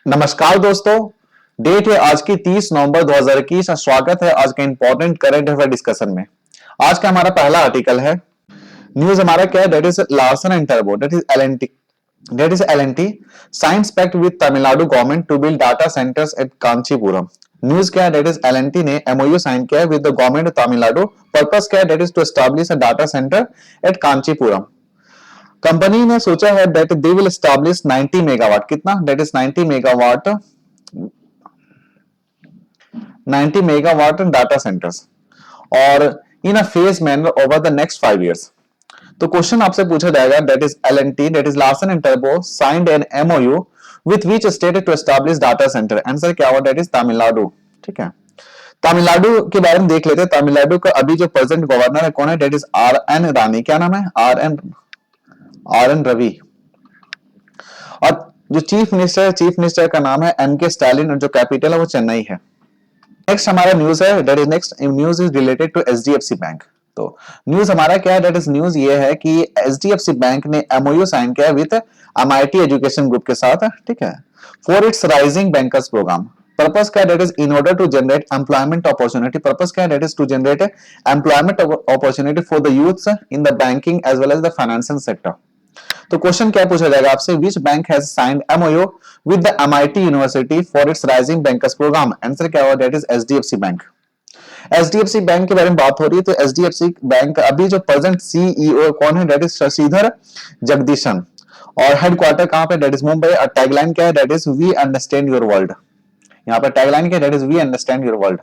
नमस्कार दोस्तों। डेट है आज की 30 नवंबर 2021। स्वागत है आज के इंपॉर्टेंट करंट अफेयर डिस्कशन में। आज का हमारा पहला आर्टिकल है, न्यूज हमारा क्या है, दैट इज लार्सन एंड टर्बो, that is L N T signs pact with Tamil Nadu government to build data centres at Kanchipuram. News क्या है, दैट इज एल-एन-टी ने एमओयू साइन किया है with the government of Tamil Nadu. Purpose क्या है, that is to establish a data centre at Kanchipuram. Company ने सोचा है that they will establish 90 megawatt, कितना, that is 90 megawatt data centres और in a phase manner over the next 5 years। तो question आपसे पूछा जाएगा, that is L N T, that is Larsen and टर्बो signed an MOU with which state to establish data centre. Answer क्या हुआ, that is Tamil Nadu. ठीक है, तमिलनाडु के बारे में देख लेते हैं। तमिलनाडु का अभी जो प्रेजेंट गवर्नर है कौन है, दैट इज आर एन रानी। क्या नाम है, आर एन रवि। और जो चीफ मिनिस्टर का नाम है एम के स्टालिन और जो कैपिटल है वो चेन्नई है। नेक्स्ट हमारा न्यूज है, that is next news is related to HDFC bank. तो न्यूज हमारा क्या है, दैट इज न्यूज ये है कि एचडीएफसी बैंक ने एमओयू साइन किया विद एमआईटी एजुकेशन ग्रुप के साथ। ठीक है, for its rising bankers programme. Purpose क्या है, that is in order to generate employment opportunity. Purpose क्या है, that is to generate employment opportunity for the youth in the banking as well as the financial sector. तो question क्या पूछा जाएगा आपसे, which bank has signed MoU with the MIT university for its rising bankers programme. Answer क्या होगा, that is HDFC bank. HDFC bank के बारे में बात हो रही है, तो एचडीएफसी बैंक अभी जो प्रेजेंट सीईओ कौन है, दैट इज शशिधर जगदीशन और हेडक्वार्टर कहां पे, दैट इज मुंबई। और टैगलाइन क्या है, that is we understand your world. यहाँ पर टैगलाइन क्या है, that is we understand your world.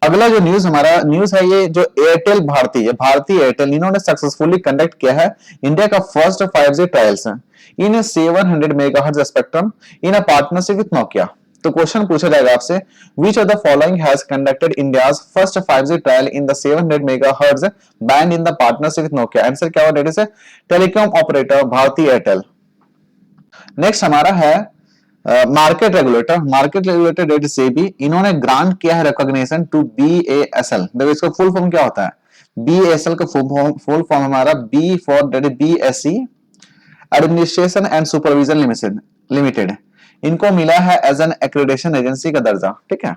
अगला जो न्यूज हमारा न्यूज है, ये जो एयरटेल भारती है, भारती एयरटेल, इन्होंने सक्सेसफुली कंडक्ट किया है इंडिया का first 5G trials in 700 megahertz spectrum in a partnership with Nokia. तो क्वेश्चन पूछा जाएगा आपसे, which of the following has conducted India's first 5G trial in the 700 megahertz band in the partnership with Nokia. Answer क्या होगा, that is telecom operator Bharti Airtel. Next हमारा है market regulator date SEBI, इन्होंने grant किया है रिकॉग्निशन टू बीएएसएल। देखो इसका full form क्या होता है, बीएसएल का फुल फॉर्म हमारा B for that BSC administration and supervision limited. इनको मिला है एज एन एक्रेडिटेशन एजेंसी का दर्जा। ठीक है,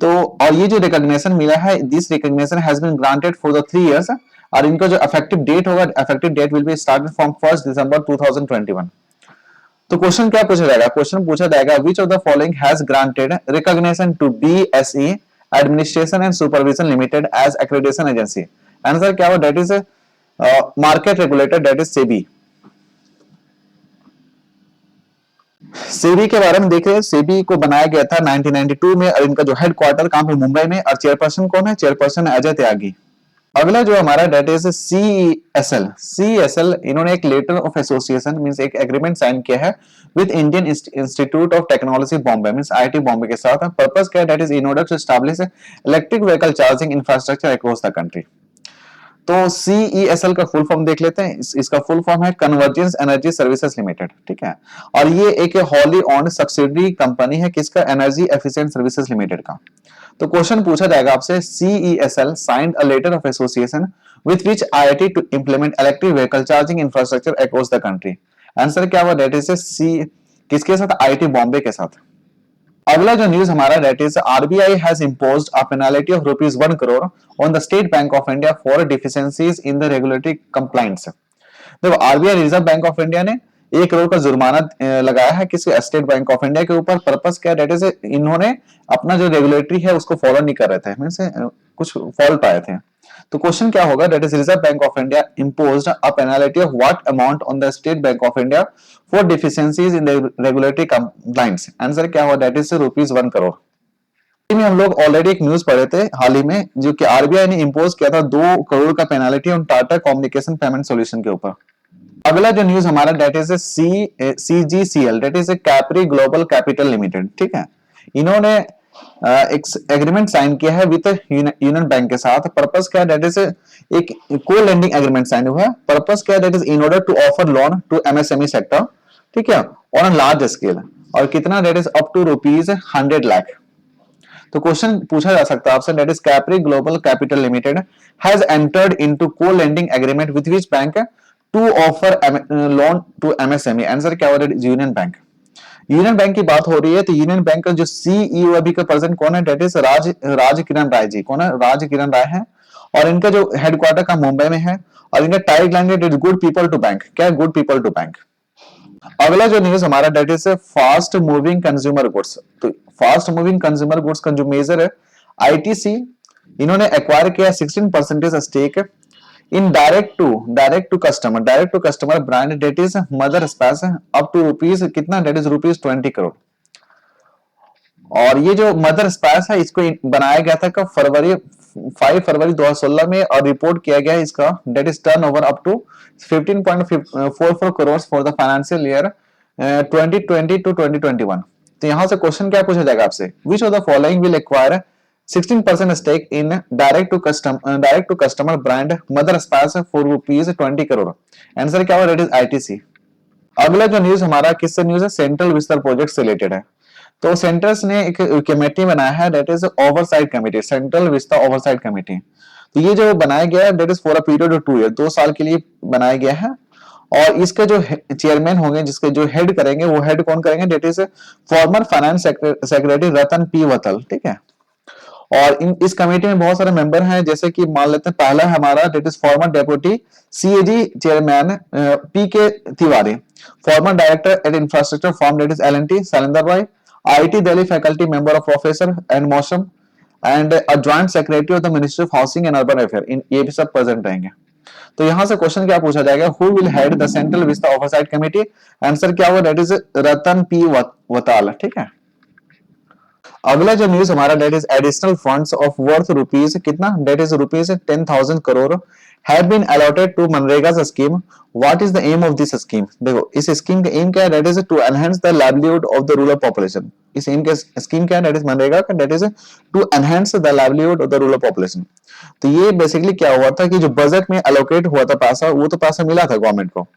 तो और ये जो रिकॉग्निशन मिला है, this recognition has been granted for the 3 years। और इनका जो इफेक्टिव डेट होगा, effective date will be started from 1 दिसंबर 2021। तो क्वेश्चन क्या पूछा जाएगा, क्वेश्चन पूछा जाएगा, which of the following has granted recognition to BSE administration and supervision limited as accreditation agency. Answer क्या होगा, that is market regulator, that is SEBI. SEBI के बारे में देख रहे हैं, सेबी को बनाया गया था 1992 में और इनका जो हेडक्वार्टर कहां पे, मुंबई में। और चेयरपर्सन कौन है, चेयरपर्सन अजय त्यागी। अगला जो हमारा डेट इज सीएसएल इन्होंने एक लेटर ऑफ एसोसिएशन मींस एक एग्रीमेंट साइन किया है with Indian Institute of Technology Bombay means IIT Bombay के साथ। पर्पस क्या है, that is in order to establish electric vehicle charging infrastructure across the country. तो सीईएसएल का फुल फॉर्म देख लेते हैं, इसका फुल फॉर्म है कन्वर्जेंस एनर्जी सर्विसेज लिमिटेड। ठीक है, और ये एक होली ओन्ड सब्सिडरी कंपनी है किसका, एनर्जी एफिशिएंट सर्विसेज लिमिटेड का। तो क्वेश्चन पूछा जाएगा आपसे, CESL signed a letter of association with which IIT to implement electric vehicle charging infrastructure across the country. Answer क्या हुआ, दैट इज सी किसके साथ, आईआईटी बॉम्बे के साथ। अगला जो न्यूज हमारा, that is RBI has imposed a penalty of ₹1 crore on the State Bank of India for deficiencies in the regulatory compliance. देखो RBI Reserve Bank of India ने 1 करोड़ का जुर्माना लगाया है किसी स्टेट बैंक ऑफ इंडिया के ऊपर। पर्पस क्या, डेट इज इन्होंने अपना जो रेगुलेटरी है उसको फॉलो नहीं कर रहे थे, मींस कुछ फॉल्ट पाए थे। तो क्वेश्चन क्या होगा, that is Reserve Bank of India imposed a penalty of what amount on the State Bank of India for deficiencies in the regulatory compliance. Answer क्या होगा, डेट इज ₹1 करोड़। में हम लोग ऑलरेडी एक न्यूज पढ़े थे हाल ही में, जो कि आरबीआई ने इम्पोज किया था 2 करोड़ का penalty on Tata Communication Payment Solution के ऊपर। अगला जो न्यूज हमारा, that is CGCL, that is Capri Global Capital Limited. ठीक है, इन्होंने एक एग्रीमेंट साइन किया है विद यूनियन बैंक के साथ। पर्पस क्या है, डेट इज एक को लेंडिंग एग्रीमेंट साइन हुआ है। पर्पस क्या है, that is in order to offer loan to MSME sector. ठीक है, ऑन अ लार्ज स्केल, और कितना, that is up to ₹100 lakh. तो क्वेश्चन पूछा जा सकता है आपसे, that is Capri Global Capital Limited has entered into co lending agreement with which bank to offer loan to MSME. Answer क्या होगा, यूनियन बैंक। यूनियन बैंक की बात हो रही है तो यूनियन बैंक का जो सीईओ अभी का प्रेजेंट कौन है, डेट इज राज किरण राय जी। कौन है, राज किरण राय है। और इनका जो हेडक्वार्टर का मुंबई में है। और इनका title line is good people to bank. क्या है, गुड पीपल टू बैंक। अगला जो न्यूज हमारा that is fast moving consumer goods. तो फास्ट मूविंग कंज्यूमर गुड्स का जो मेजर है आईटीसी, इन्होंने एक्वायर किया 16% stake in direct to customer brand that is Mother Space up to rupees कितना, डेट इज रुपीज 20 करोड़। और ये जो मदर स्पेस है इसको बनाया गया था कब, फरवरी 5 फरवरी 2016 में। और रिपोर्ट किया गया है इसका that is turnover up to 15.44 crore for the financial year 2020 to 2021। तो यहां से क्वेश्चन क्या पूछा जाएगा आपसे, which of the following will acquire 16% stake in direct to customer brand Mother Space for rupees 20 crore. Answer क्या होगा, डेट इज आईटीसी। अगला जो न्यूज हमारा किससे न्यूज है, सेंट्रल विस्तार प्रोजेक्ट से रिलेटेड है। तो सेंटर्स ने एक कमेटी बनाया है, that is oversight committee, Central Vista oversight committee. तो ये जो बनाया गया है that is for a period of 2 year, 2 साल के लिए बनाया गया है। और इसके जो चेयरमैन होंगे, जिसके जो हेड करेंगे, वो हेड कौन करेंगे, that is former finance secretary Ratan P Watal. ठीक है। और इस कमेटी में बहुत सारे मेंबर हैं, जैसे कि मान लेते हैं पहला है हमारा that is former deputy CAG chairman P K Tiwari, former director at infrastructure firm that is L N T Shailendra Roy, IIT Delhi faculty member of professor and Mausam and a joint secretary of the ministry of housing and urban affair, इन ये भी सब present रहेंगे। तो यहां से question क्या पूछा जाएगा, who will head the Central Vista oversight committee. Answer क्या होगा, that is Ratan P Watal. ठीक है। अगला जो न्यूज हमारा that is additional funds of worth rupees कितना, that is rupees 10,000 crore have been allotted to MNREGA scheme. What is the aim of this scheme. देखो इस स्कीम का एम क्या है, that is to enhance the livelihood of the rural population. इस M का scheme क्या है, डेट इज मनरेगा का, that is to enhance the livelihood of the rural population. तो ये बेसिकली क्या हुआ था कि जो बजट में अलोकेट हुआ था पैसा, वो तो पैसा मिला था गवर्नमेंट को,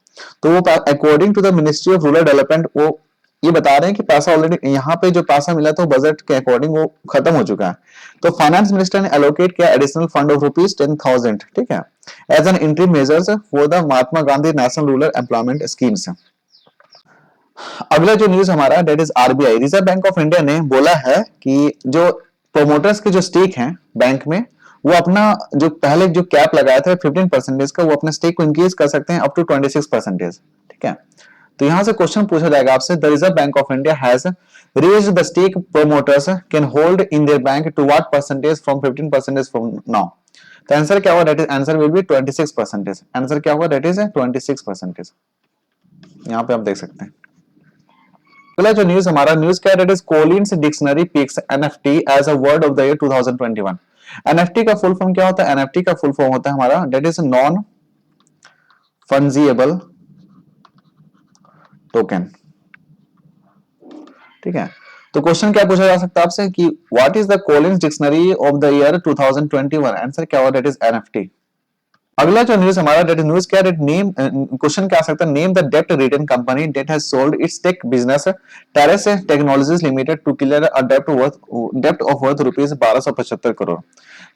तो वो according to the ministry of rural development वो ये बता रहे हैं कि पैसा ऑलरेडी यहाँ पे जो पैसा मिला था बजट के अकॉर्डिंग वो खत्म हो चुका है। तो फाइनेंस मिनिस्टर ने एलोकेट किया एडिशनल फंड ऑफ रुपीज 10,000, ठीक है, as an interim measures for the Mahatma Gandhi national rural employment schemes. अगला जो न्यूज हमारा that is RBI, Reserve Bank of India ने बोला है कि जो प्रोमोटर्स के जो स्टेक हैं बैंक में, वो अपना जो पहले जो कैप लगाया था 15% का, वो अपने स्टेक को इंक्रीज कर सकते हैं अप टू 26%। ठीक है। तो यहां से क्वेश्चन पूछा जाएगा आपसे, the Reserve Bank of India has raised the stake promoters can hold in their bank to what percentage from 15% from now. तो आंसर क्या होगा, that is answer will be 26%। Answer क्या होगा, दैट इज 26%। यहां पे आप देख सकते हैं। अगला जो न्यूज हमारा न्यूज क्या है, that is Collins dictionary picks NFT as a word of the year 2021। NFT का फुल फॉर्म क्या होता है, एनएफटी का फुल फॉर्म होता है हमारा that is non fungible token. ठीक है। तो क्वेश्चन क्या पूछा जा सकता है आपसे कि what is the Collins dictionary of the year 2021। Answer क्या होगा, दैट इज एनएफटी। अगला जो न्यूज हमारा डेट न्यूज क्या है, नेम क्वेश्चन क्या आ सकता है, name the dept return company date has sold it's tech business terrace technologies limited to clear a dept of worth rupees 1275 crore.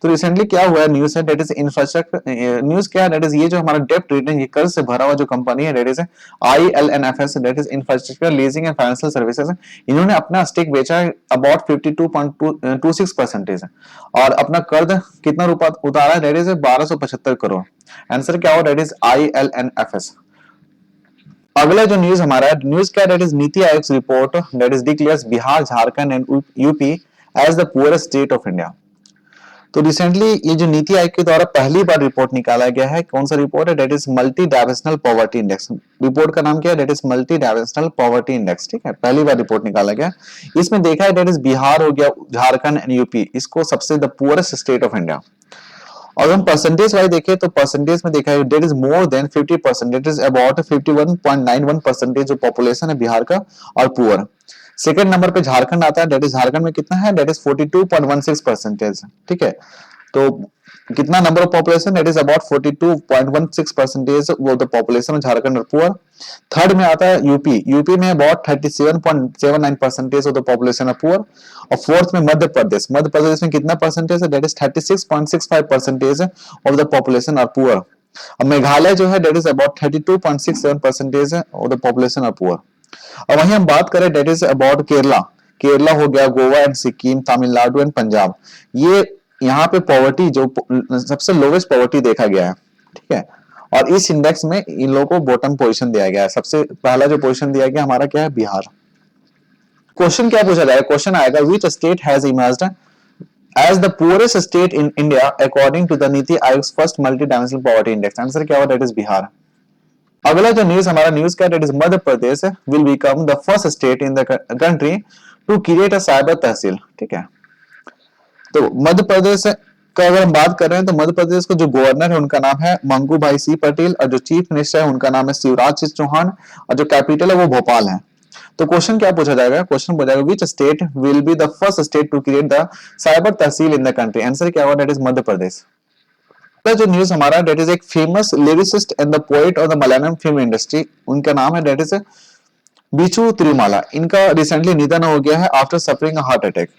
तो रिसेंटली क्या हुआ है, न्यूज है डेट इज इंफ्रास्ट्रक्चर न्यूज क्या है, डेट इज ये जो हमारा डेप्ट रिटर्न, ये कर्ज से भरा हुआ जो कंपनी है, that is ILNFS, that is infrastructure leasing and financial services. इन्होंने अपना स्टेक बेचा है अबाउट 52.26%। और अपना कर्ज कितना रुपया उतारा है, डेट इज 1275 करोड़। आंसर क्या होगा, डेट इज ILNFS। अगला जो न्यूज हमारा है, न्यूज क्या, date is NITI Aayog report that is declares Bihar Jharkhand and UP as the poorest state of India. तो रिसेंटली ये जो नीति आयोग के द्वारा पहली बार रिपोर्ट निकाला गया है, कौन सा रिपोर्ट है, that is multi dimensional poverty index. Report का नाम क्या है, that is multi dimensional poverty index. ठीक है, पहली बार रिपोर्ट निकाला गया। इसमें देखा है डेट इज बिहार हो गया, झारखंड एंड यूपी, इसको सबसे the poorest state of India. और हम परसेंटेज वाइज देखें तो परसेंटेज में देखा है that is more than 50%, that is about 51.91% जो पॉपुलेशन है बिहार का और पुअर। सेकंड नंबर पे झारखंड आता है, डेट इज झारखंड में कितना है, डेट इज 42.16%। ठीक है। तो कितना number of population, that is about 42.16% वो द पॉपुलेशन ऑफ झारखंड और पुअर। थर्ड में आता है यूपी, यूपी में about 37.79% of the population of poor. और फोर्थ में मध्य प्रदेश, मध्य प्रदेश में कितना परसेंटेज है, that is 36.65% of the population of poor. और मेघालय जो है that is about 32.67% of the population of poor. और वहीं हम बात करें that is about Kerala, Kerala हो गया, गोवा एंड सिक्किम, तमिलनाडु एंड पंजाब, ये यहाँ पे पॉवर्टी जो सबसे लोवेस्ट पॉवर्टी देखा गया है, ठीक है। और इस इंडेक्स में इन लोगों को बॉटम पोजीशन दिया गया है, सबसे पहला जो पोजीशन दिया गया हमारा क्या है, बिहार। क्वेश्चन क्या पूछा जाएगा, क्वेश्चन आएगा which state has emerged as the poorest state in India according to the NITI Aayog first multi dimensional poverty index, answer क्या होगा, दैट इज बिहार। अगला जो न्यूज हमारा न्यूज का that is Madhya Pradesh will become the first state in the country to create a cyber tehsil, ठीक है। तो मध्य प्रदेश का अगर हम बात कर रहे हैं तो मध्य प्रदेश का जो गवर्नर है उनका नाम है मंगू भाई सी पटेल, और जो चीफ मिनिस्टर है उनका नाम है शिवराज सिंह चौहान, और जो कैपिटल है वो भोपाल है। तो क्वेश्चन क्या पूछा जाएगा, क्वेश्चन पूछा जाएगा which state will be the first state to create the cyber tehsil in the country, answer क्या होगा, दैट इज मध्य प्रदेश। जो न्यूज हमारा डेट इज एक famous lyricist and the poet of the Malayalam film industry, उनका नाम है डेट इज बीचू तिरुमाला। इनका recently निधन हो गया है आफ्टर सफरिंग हार्ट अटैक।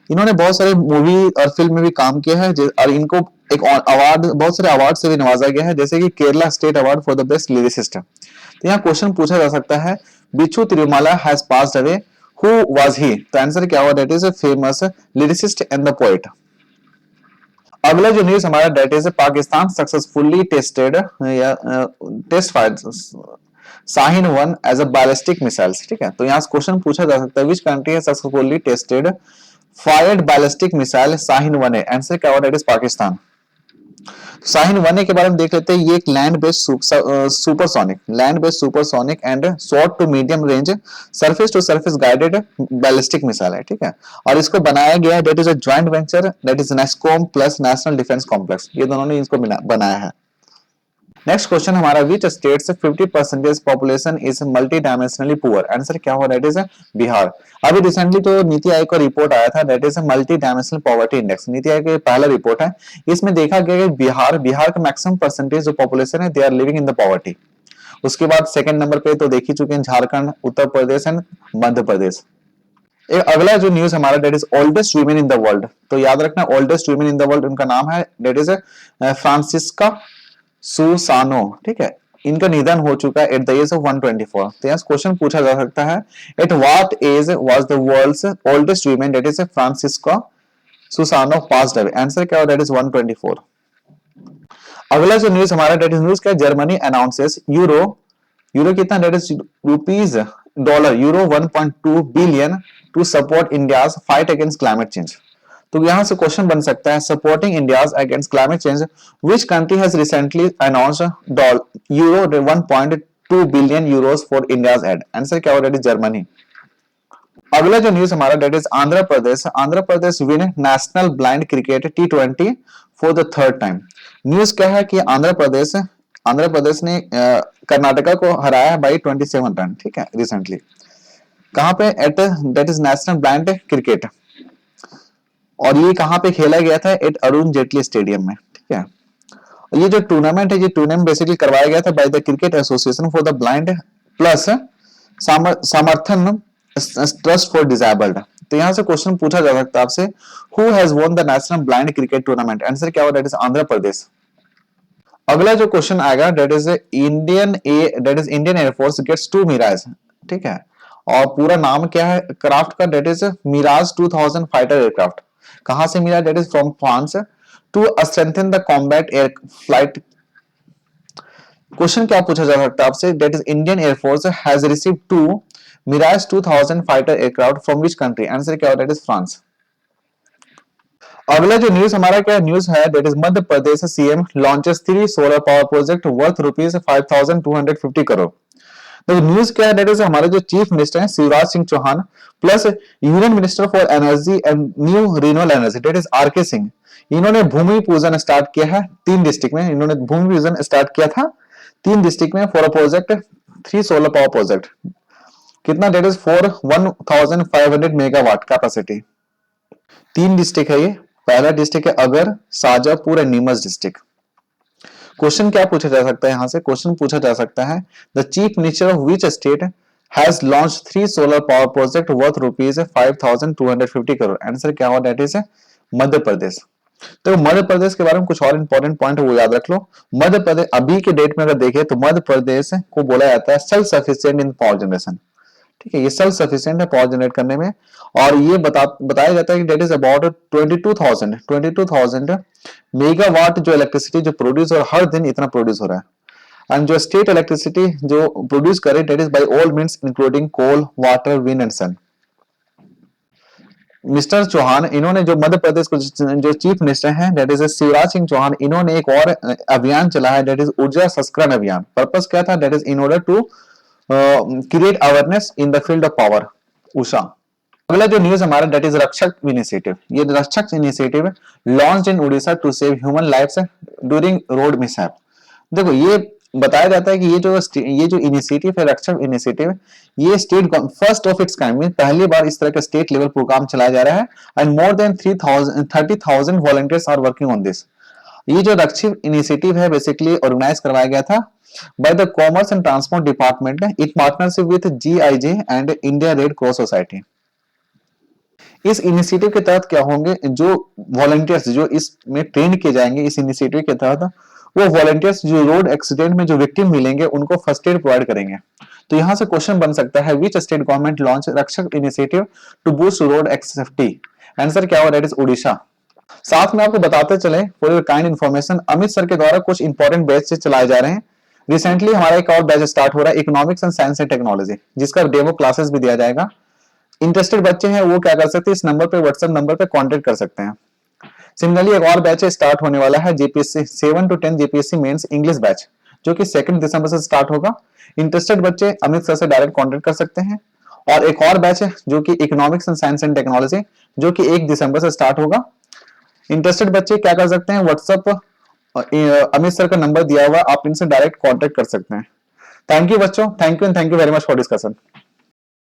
इन्होंने बहुत सारे मूवी और फिल्म में भी काम किया है, और इनको एक अवार्ड, बहुत सारे अवार्ड से भी नवाजा गया है, जैसे कि Kerala state award for the best lyricist. तो यहाँ क्वेश्चन पूछा जा सकता है Bichu Thirumala has passed away, who was he, तो आंसर क्या होगा, that is a famous lyricist and the poet. अगला जो न्यूज हमारा that is Pakistan successfully tested या test fired Shaheen one as a ballistic missiles, ठीक है। तो यहाँ से क्वेश्चन पूछा जा सकता है which country has successfully tested fired ballistic missile Shaheen one, answer क्या होगा, दैट इज पाकिस्तान। शाहीन-1 के बारे में देख लेते हैं, ये एक land based supersonic and short to medium range surface to surface guided ballistic missile है, ठीक है। और इसको बनाया गया है, that is a joint venture, that is NESCOM plus national defence complex, ये दोनों ने इसको बनाया है। नेक्स्ट क्वेश्चन हमारा which states 50% population is multi dimensionally poor, answer क्या होगा, दैट इज बिहार। अभी रिसेंटली तो नीति आयोग का रिपोर्ट आया था, that is multi dimensional poverty index, NITI Aayog का पहला रिपोर्ट है। इसमें देखा गया कि बिहार का मैक्सिमम परसेंटेज जो पॉपुलेशन है they are living in the poverty. उसके बाद सेकंड नंबर पे तो देख ही चुके हैं झारखंड, उत्तर प्रदेश एंड मध्य प्रदेश। एक अगला जो न्यूज हमारा that is oldest women in the world, तो याद रखना oldest women in the world उनका नाम है डेट इज फ्रांसिस्का सुसानो, ठीक है। इनका निधन हो चुका है एट द एज ऑफ 124। तो यहाँ क्वेश्चन पूछा जा सकता है at what age was the world's oldest women that is Francisca Susano passed away, answer क्या होगा, दैट इज 124। अगला जो न्यूज हमारा डेट इज न्यूज क्या, जर्मनी अनाउंसेस यूरो कितना, that is rupees dollar euro 1.2 billion to support India's fight against climate change. तो यहां से क्वेश्चन बन सकता है supporting India's against climate change which country has recently announced euro 1.2 billion Euros for India's aid, answer क्या होगा, that is Germany. अगला जो न्यूज हमारा that is Andhra Pradesh win national blind cricket T20 for the third time. News क्या है कि आंध्र प्रदेश ने कर्नाटका को हराया है बाई 27 रन, ठीक है, रिसेंटली। कहां पे, at that is national blind cricket, और ये कहां पे खेला गया था, एट अरुण जेटली स्टेडियम में, ठीक है। ये जो टूर्नामेंट है, ये टूर्नामेंट बेसिकली करवाया गया था by the cricket association for the blind plus समर्थन ट्रस्ट फॉर डिसेबल्ड। तो यहां से क्वेश्चन पूछा जा सकता है आपसे who has won the national blind cricket tournament, answer क्या होगा, दैट इज आंध्र प्रदेश। अगला जो क्वेश्चन आएगा that is Indian air force gets 2 Mirage, ठीक है। और पूरा नाम क्या है क्राफ्ट का, that is Mirage 2000 fighter aircraft. कहां से मिला, that is from France to strengthen the combat air flight. Question क्या पूछा जा सकता है आपसे, that is Indian air force has received 2 Mirage 2000 fighter aircraft from which country, answer क्या होगा, दैट इज फ्रांस। अगला जो न्यूज हमारा क्या न्यूज है, that is Madhya Pradesh CM launches 3 solar power project worth rupees 5250 crore. तो न्यूज क्या है, दैट इज हमारे जो चीफ मिनिस्टर हैं Shivraj Singh Chouhan plus union minister for energy and new renewable energy that is RK Singh, इन्होंने भूमि पूजन स्टार्ट किया है 3 डिस्ट्रिक्ट में। इन्होंने भूमि पूजन स्टार्ट किया था 3 डिस्ट्रिक्ट में for a project 3 solar power project, कितना, that is for 1500 megawatt capacity. 3 district है ये, पहला डिस्ट्रिक्ट है Agar, Shajapur and Neemuch district. Question क्या पूछा जा सकता है, यहां से क्वेश्चन पूछा जा सकता है the chief minister of which state has launch 3 solar power project worth rupees 5250 crore, answer क्या होगा, दैट इज मध्य प्रदेश। तो मध्य प्रदेश के बारे में कुछ और इंपॉर्टेंट पॉइंट है वो याद रख लो। मध्य प्रदेश अभी के डेट में अगर देखें तो मध्य प्रदेश को बोला जाता है सेल्फ सफिशिएंट इन पावर जनरेशन, ठीक है, ये सेल्फ सफिशिएंट है पावर जनरेट करने में। और ये बताया जाता है कि डेट इज अबाउट 22,000 मेगावाट जो इलेक्ट्रिसिटी जो प्रोड्यूस और हर दिन इतना प्रोड्यूस हो रहा है। एंड जो स्टेट इलेक्ट्रिसिटी जो प्रोड्यूस करे that is by all means including coal, water, wind and sun. Mister Chouhan, इन्होंने जो मध्य प्रदेश को जो चीफ मिनिस्टर हैं दैट इज शिवराज सिंह चौहान, इन्होंने एक और अभियान चलाया दैट इज ऊर्जा संस्करण अभियान। पर्पस क्या था, that is in order to create awareness in the field of power, Usha. अगला जो न्यूज हमारा दैट इज रक्षक इनिशिएटिव। ये Rakshak initiative launch in Orissa to save human lives during road mishap. देखो ये बताया जाता है कि ये जो इनिशिएटिव है रक्षक इनिशिएटिव, ये state first of its kind में पहली बार इस तरह का स्टेट लेवल प्रोग्राम चलाया जा रहा है। And more than 30,000 volunteers are working on this. ये जो रक्षक इनिशिएटिव है बेसिकली ऑर्गेनाइज करवाया गया था by the commerce and transport department in partnership with GIJ and India red cross society. इस इनिशिएटिव के तहत क्या होंगे, जो वॉलंटियर्स जो इसमें ट्रेन किए जाएंगे इस इनिशिएटिव के तहत, वो वॉलंटियर्स जो रोड एक्सीडेंट में जो विक्टिम मिलेंगे उनको फर्स्ट एड प्रोवाइड करेंगे। तो यहां से क्वेश्चन बन सकता है, which state government launch Rakshak initiative to boost road safety? Answer क्या होगा, दैट इज ओडिशा। साथ में आपको बताते चले for your kind information, Amit sir के द्वारा कुछ इंपॉर्टेंट बैच चलाए जा रहे हैं। रिसेंटली हमारा एक और बैच स्टार्ट हो रहा है economics and science and technology, जिसका डेमो क्लासेस भी दिया जाएगा। इंटरेस्टेड बच्चे हैं वो क्या कर सकते हैं, इस नंबर पे व्हाट्सएप नंबर पे कांटेक्ट कर सकते हैं। सिमिलरली एक और बैच स्टार्ट होने वाला है JPSC 7 to 10 JPSC mains English batch, जो कि 2 दिसंबर से स्टार्ट होगा। इंटरेस्टेड बच्चे अमित सर से डायरेक्ट कांटेक्ट कर सकते हैं। और एक और बैच है जो कि economics and science and technology, जो कि 1 दिसंबर से स्टार्ट होगा। इंटरेस्टेड बच्चे क्या कर सकते हैं, व्हाट्सएप अमित सर का नंबर दिया हुआ, आप इनसे डायरेक्ट कांटेक्ट कर सकते हैं। थैंक यू बच्चों, thank you and thank you very much for discussion.